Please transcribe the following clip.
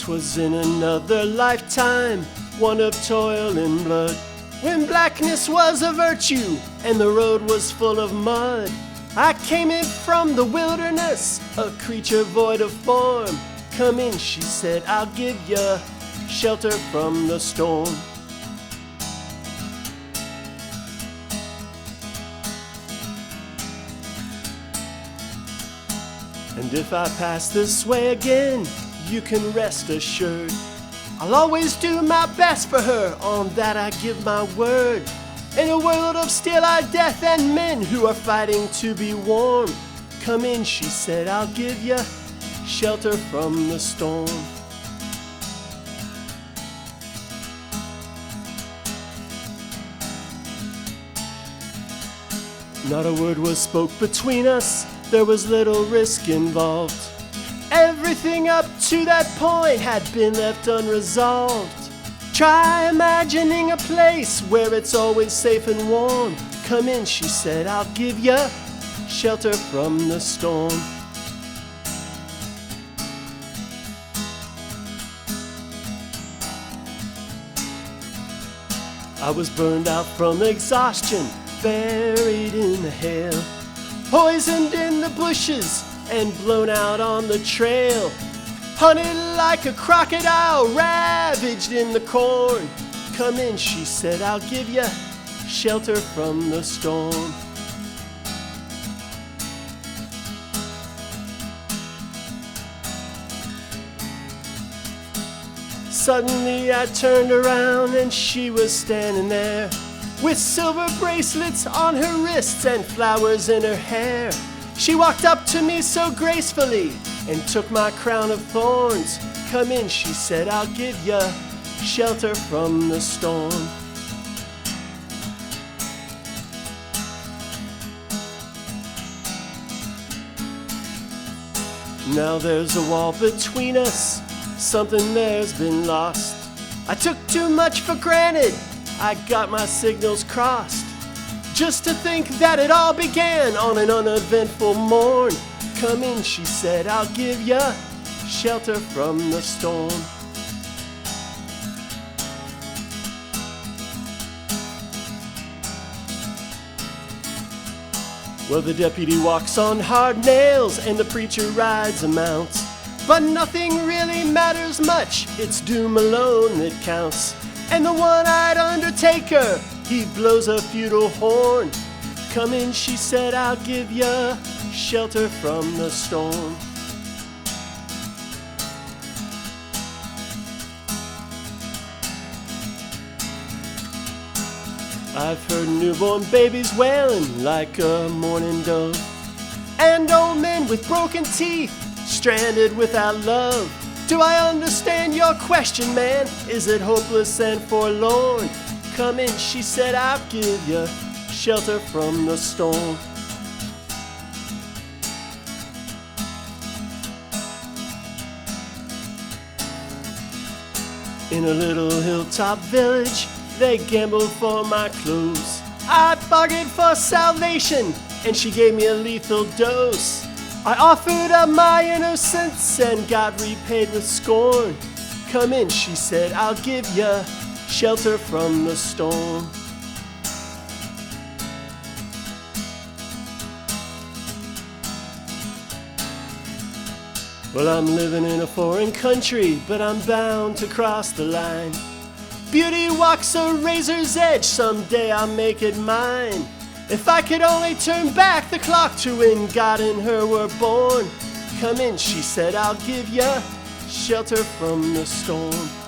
'Twas in another lifetime, one of toil and blood, when blackness was a virtue and the road was full of mud. I came in from the wilderness, a creature void of form. Come in, she said, I'll give you shelter from the storm. And if I pass this way again, you can rest assured I'll always do my best for her, on that I give my word. In a world of still-eyed death and men who are fighting to be warm, come in, she said, I'll give you shelter from the storm. Not a word was spoke between us, there was little risk involved. Everything up to that point had been left unresolved. Try imagining a place where it's always safe and warm. Come in, she said, I'll give you shelter from the storm. I was burned out from exhaustion, buried in the hail, poisoned in the bushes and blown out on the trail, hunted like a crocodile, ravaged in the corn. Come in, she said, I'll give you shelter from the storm. Suddenly I turned around and she was standing there, with silver bracelets on her wrists and flowers in her hair. She walked up to me so gracefully and took my crown of thorns. Come in, she said, I'll give you shelter from the storm. Now there's a wall between us, something there's been lost. I took too much for granted, I got my signals crossed. Just to think that it all began on an uneventful morn. Come in, she said, I'll give you shelter from the storm. Well, the deputy walks on hard nails and the preacher rides a mount, but nothing really matters much, it's doom alone that counts. And the one-eyed undertaker, he blows a futile horn. Come in, she said, I'll give you shelter from the storm. I've heard newborn babies wailing like a mourning dove, and old men with broken teeth, stranded without love. Do I understand your question, man? Is it hopeless and forlorn? Come in, she said, I'll give you shelter from the storm. In a little hilltop village, they gambled for my clothes. I bargained for salvation, and she gave me a lethal dose. I offered up my innocence and got repaid with scorn. Come in, she said, I'll give you shelter from the storm. Well, I'm living in a foreign country, but I'm bound to cross the line. Beauty walks a razor's edge, someday I'll make it mine. If I could only turn back the clock to when God and her were born. Come in, she said, I'll give you shelter from the storm.